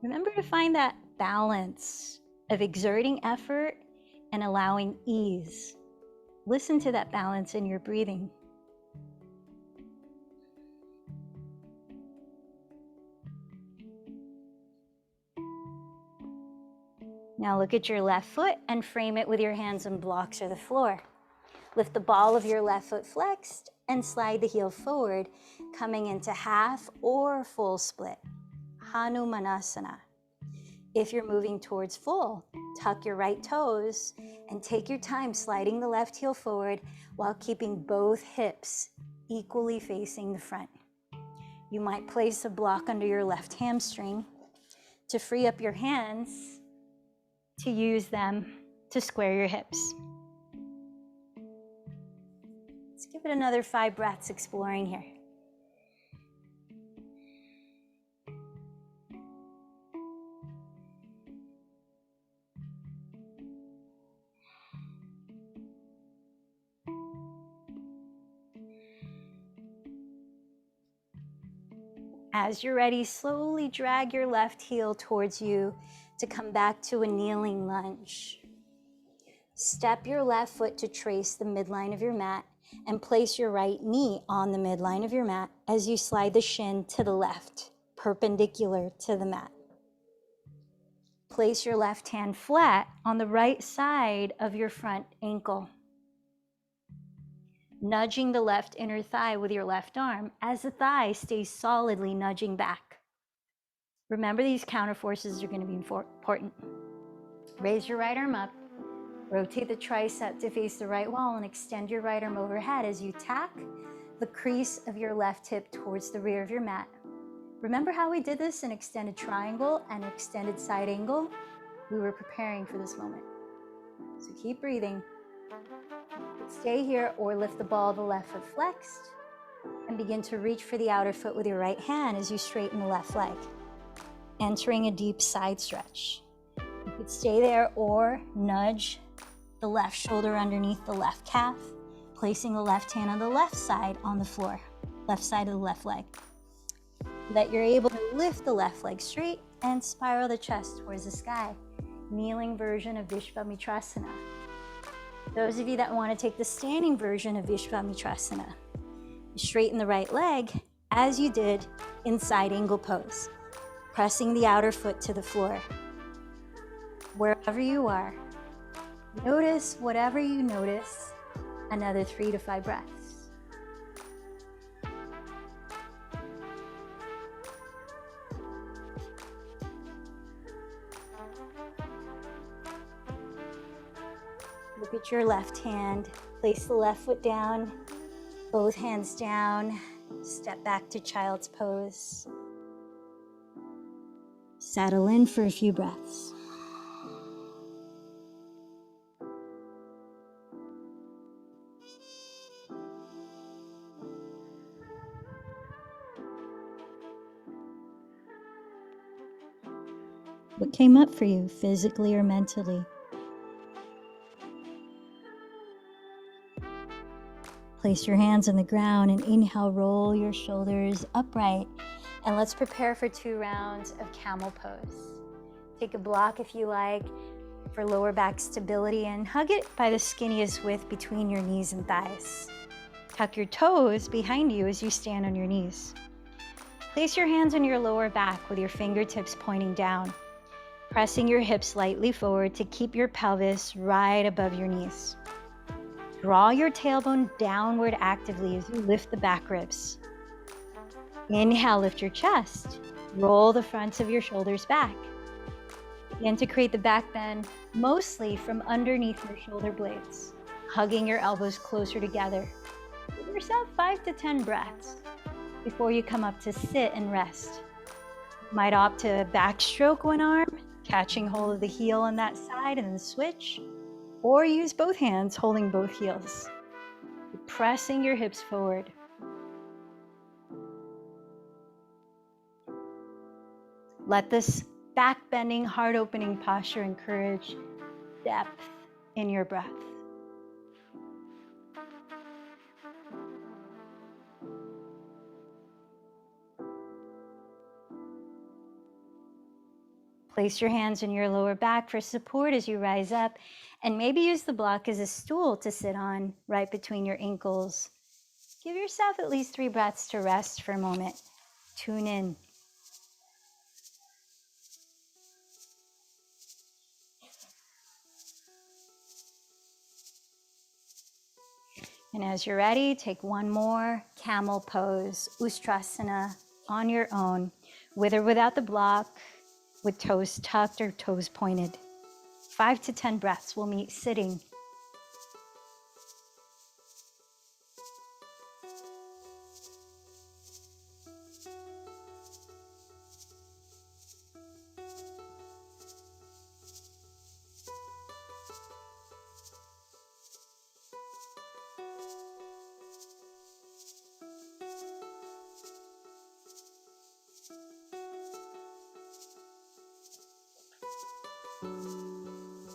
Remember to find that balance of exerting effort and allowing ease. Listen to that balance in your breathing. Now look at your left foot and frame it with your hands on blocks or the floor. Lift the ball of your left foot flexed and slide the heel forward, coming into half or full split. Hanumanasana. If you're moving towards full, tuck your right toes and take your time sliding the left heel forward while keeping both hips equally facing the front. You might place a block under your left hamstring to free up your hands to use them to square your hips. Let's give it another 5 breaths exploring here. As you're ready, slowly drag your left heel towards you to come back to a kneeling lunge. Step your left foot to trace the midline of your mat and place your right knee on the midline of your mat as you slide the shin to the left, perpendicular to the mat. Place your left hand flat on the right side of your front ankle. Nudging the left inner thigh with your left arm as the thigh stays solidly nudging back. Remember, these counter forces are going to be important. Raise your right arm up, rotate the tricep to face the right wall, and extend your right arm overhead as you tack the crease of your left hip towards the rear of your mat. Remember how we did this in extended triangle and extended side angle? We were preparing for this moment. So keep breathing. Stay here or lift the ball of the left foot flexed and begin to reach for the outer foot with your right hand as you straighten the left leg, entering a deep side stretch. You could stay there or nudge the left shoulder underneath the left calf, placing the left hand on the left side on the floor, left side of the left leg. That you're able to lift the left leg straight and spiral the chest towards the sky. Kneeling version of Vishvamitrasana. Those of you that want to take the standing version of Vishvamitrasana, straighten the right leg as you did in side angle pose, pressing the outer foot to the floor. Wherever you are, notice whatever you notice, another 3 to 5 breaths. Look at your left hand, place the left foot down, both hands down, step back to child's pose. Settle in for a few breaths. What came up for you, physically or mentally? Place your hands on the ground and inhale, roll your shoulders upright. And let's prepare for 2 rounds of camel pose. Take a block if you like for lower back stability and hug it by the skinniest width between your knees and thighs. Tuck your toes behind you as you stand on your knees. Place your hands on your lower back with your fingertips pointing down, pressing your hips lightly forward to keep your pelvis right above your knees. Draw your tailbone downward actively as you lift the back ribs. Inhale, lift your chest. Roll the fronts of your shoulders back. Begin to create the back bend, mostly from underneath your shoulder blades, hugging your elbows closer together. Give yourself 5 to 10 breaths before you come up to sit and rest. You might opt to backstroke one arm, catching hold of the heel on that side and then switch. Or use both hands holding both heels. Pressing your hips forward. Let this back bending, heart opening posture encourage depth in your breath. Place your hands on your lower back for support as you rise up, and maybe use the block as a stool to sit on right between your ankles. Give yourself at least 3 breaths to rest for a moment. Tune in. And as you're ready, take one more camel pose, Ustrasana, on your own, with or without the block, with toes tucked or toes pointed. 5 to 10 breaths. We'll meet sitting.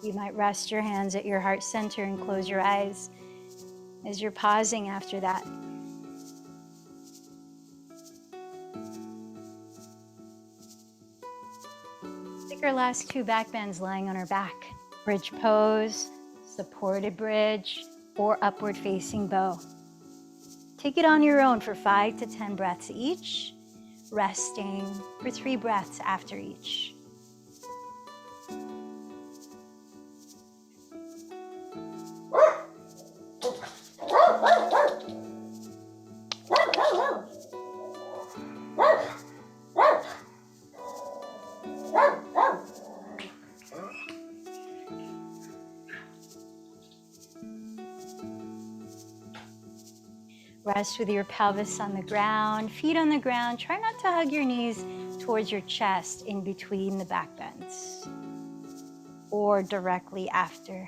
You might rest your hands at your heart center and close your eyes as you're pausing after that. Take our last 2 back bends lying on our back. Bridge pose, supported bridge, or upward facing bow. Take it on your own for 5 to 10 breaths each, resting for 3 breaths after each. Rest with your pelvis on the ground, feet on the ground. Try not to hug your knees towards your chest in between the back bends or directly after.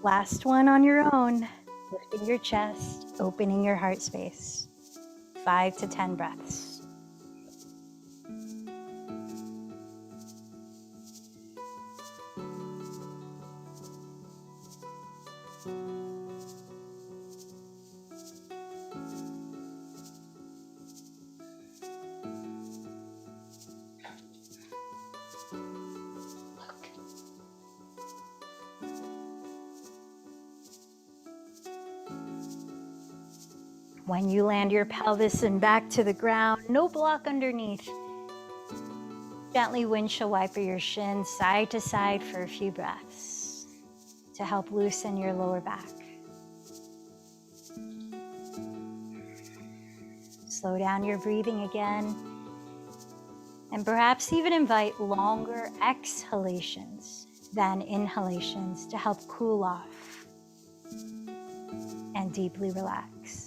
Last one on your own. Lifting your chest, opening your heart space. 5 to 10 breaths. When you land your pelvis and back to the ground, no block underneath. Gently windshield wiper your shins side to side for a few breaths to help loosen your lower back. Slow down your breathing again, and perhaps even invite longer exhalations than inhalations to help cool off and deeply relax.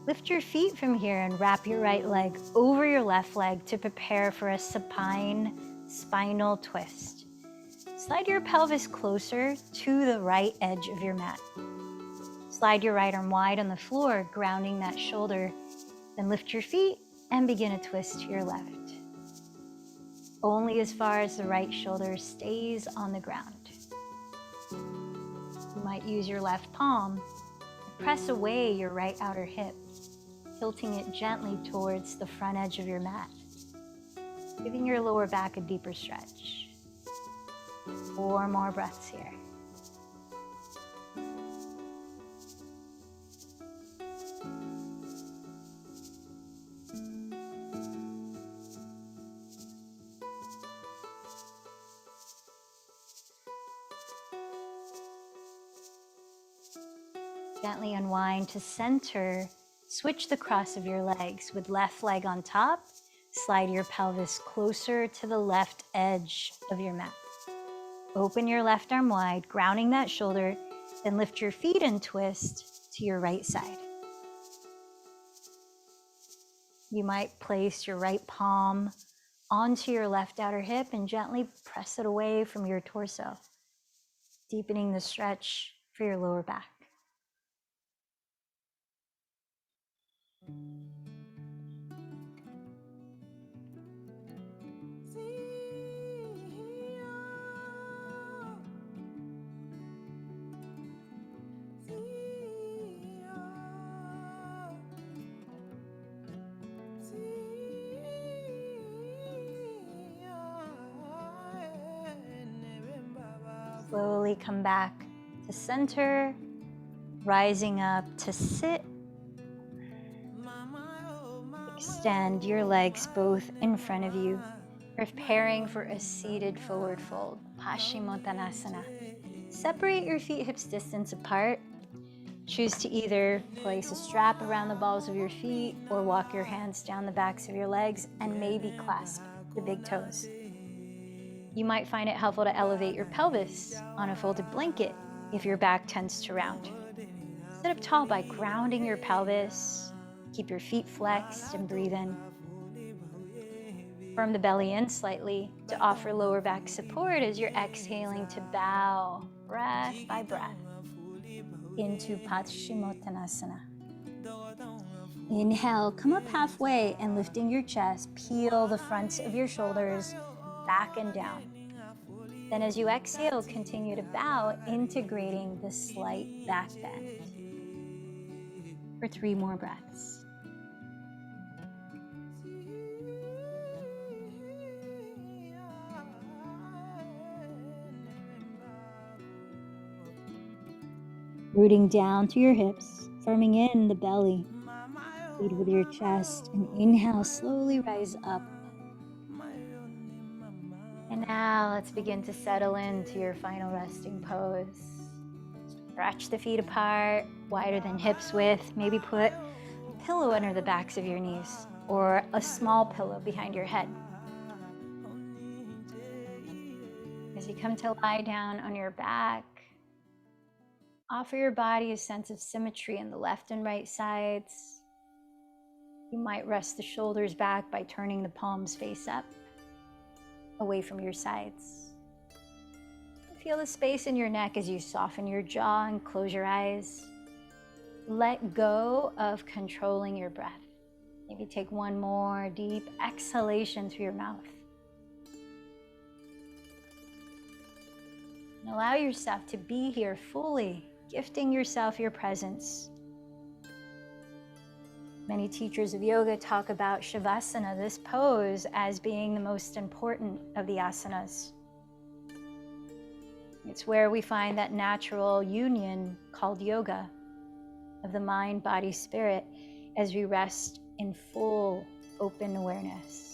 Lift your feet from here and wrap your right leg over your left leg to prepare for a supine spinal twist. Slide your pelvis closer to the right edge of your mat. Slide your right arm wide on the floor, grounding that shoulder. Then lift your feet and begin a twist to your left. Only as far as the right shoulder stays on the ground. You might use your left palm to press away your right outer hip, tilting it gently towards the front edge of your mat, giving your lower back a deeper stretch. 4 more breaths here. Gently unwind to center. Switch the cross of your legs with left leg on top. Slide your pelvis closer to the left edge of your mat. Open your left arm wide, grounding that shoulder, then lift your feet and twist to your right side. You might place your right palm onto your left outer hip and gently press it away from your torso, deepening the stretch for your lower back. Slowly come back to center, rising up to sit. Extend your legs both in front of you, preparing for a seated forward fold, Vishvamitrasana. Separate your feet hips distance apart. Choose to either place a strap around the balls of your feet or walk your hands down the backs of your legs and maybe clasp the big toes. You might find it helpful to elevate your pelvis on a folded blanket if your back tends to round. Sit up tall by grounding your pelvis. Keep your feet flexed and breathe in. Firm the belly in slightly to offer lower back support as you're exhaling to bow, breath by breath, into Vishvamitrasana. Inhale, come up halfway and lifting your chest, peel the fronts of your shoulders back and down. Then as you exhale, continue to bow, integrating the slight back bend. For 3 more breaths. Rooting down to your hips, firming in the belly. Lead with your chest and inhale, slowly rise up. And now let's begin to settle into your final resting pose. Stretch the feet apart, wider than hips width. Maybe put a pillow under the backs of your knees or a small pillow behind your head. As you come to lie down on your back, offer your body a sense of symmetry in the left and right sides. You might rest the shoulders back by turning the palms face up, away from your sides. Feel the space in your neck as you soften your jaw and close your eyes. Let go of controlling your breath. Maybe take one more deep exhalation through your mouth. And allow yourself to be here fully, gifting yourself your presence. Many teachers of yoga talk about Shavasana, this pose, as being the most important of the asanas. It's where we find that natural union called yoga of the mind, body, spirit, as we rest in full open awareness.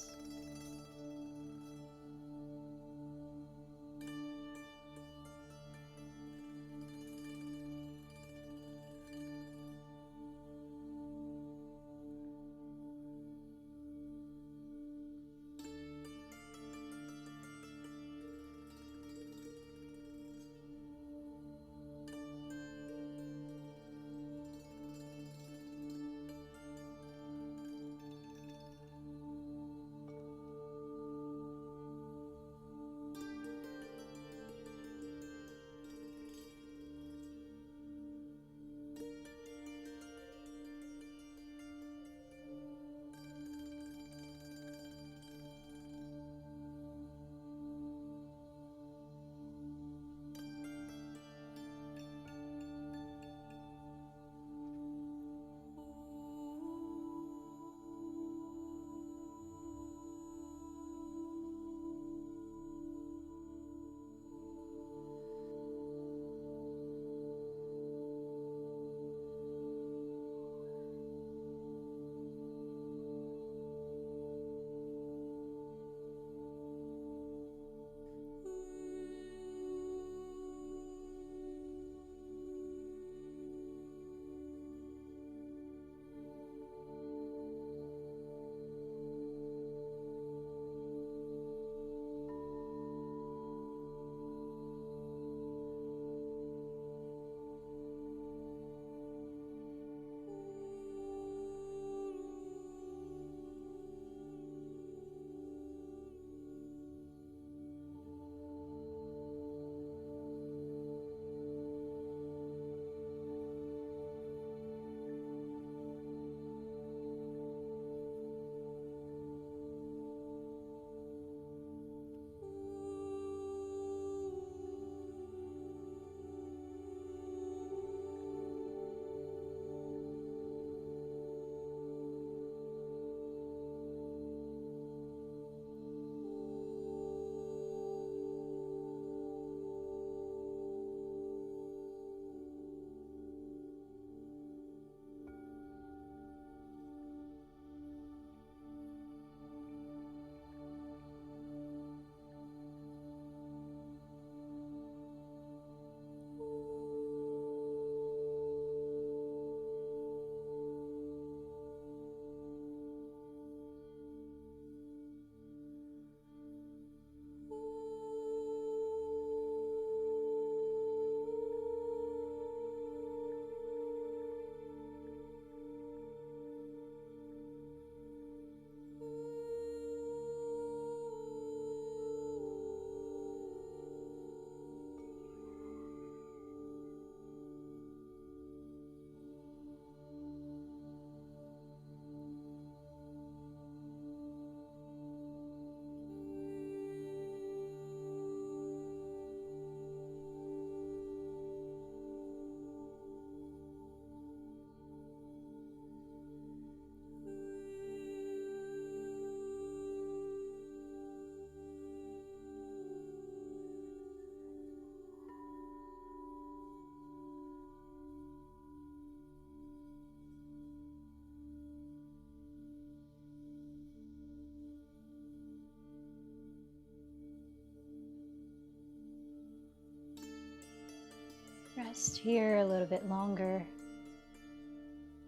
Rest here a little bit longer.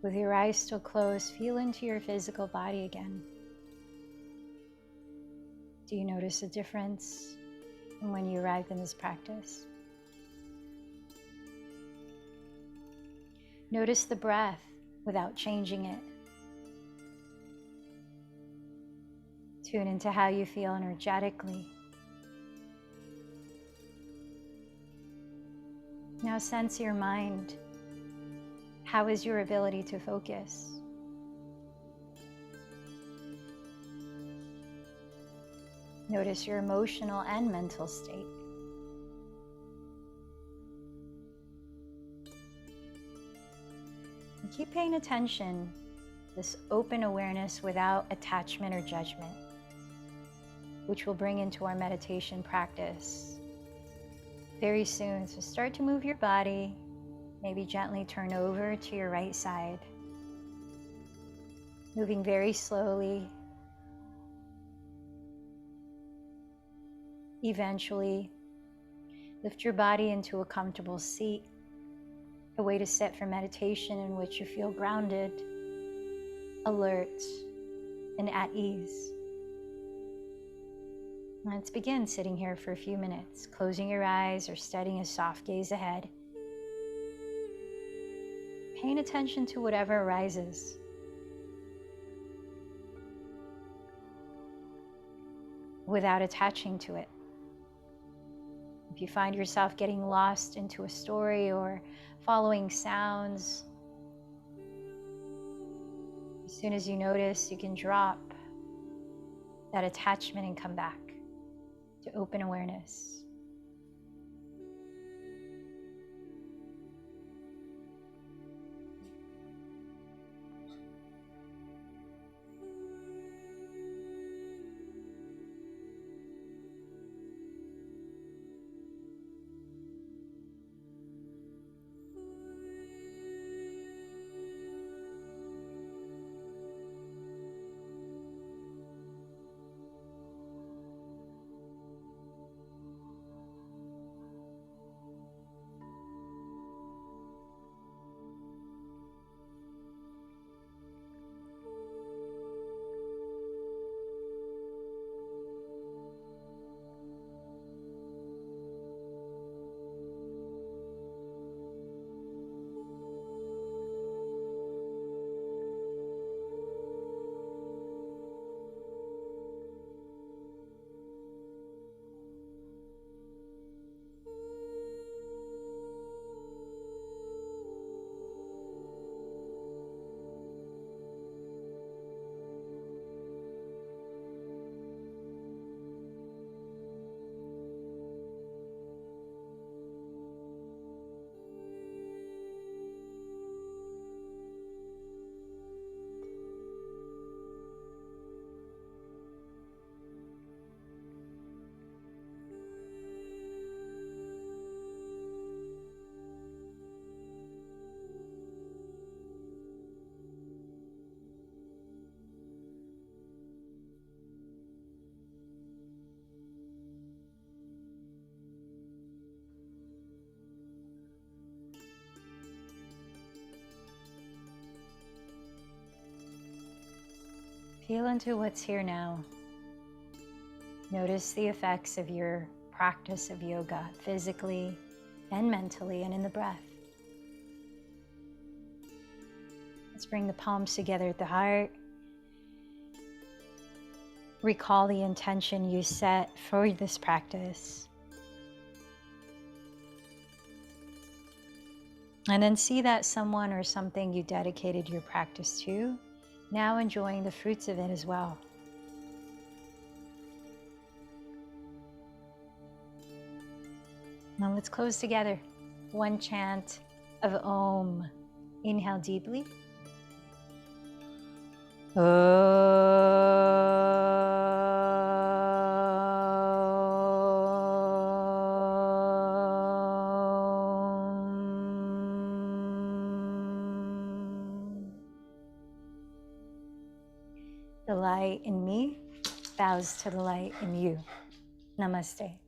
With your eyes still closed, feel into your physical body again. Do you notice a difference when you arrived in this practice. Notice the breath without changing it. Tune into how you feel energetically. Now sense your mind. How is your ability to focus? Notice your emotional and mental state. And keep paying attention, this open awareness without attachment or judgment, which we'll bring into our meditation practice very soon. So start to move your body, maybe gently turn over to your right side, moving very slowly. Eventually, lift your body into a comfortable seat, a way to sit for meditation in which you feel grounded, alert, and at ease. Let's begin sitting here for a few minutes, closing your eyes or steadying a soft gaze ahead. Paying attention to whatever arises. Without attaching to it. If you find yourself getting lost into a story or following sounds, as soon as you notice, you can drop that attachment and come back to open awareness. Feel into what's here now. Notice the effects of your practice of yoga, physically and mentally, and in the breath. Let's bring the palms together at the heart. Recall the intention you set for this practice. And then see that someone or something you dedicated your practice to, now enjoying the fruits of it as well. Now let's close together. One chant of Om. Inhale deeply. The light in me bows to the light in you. Namaste.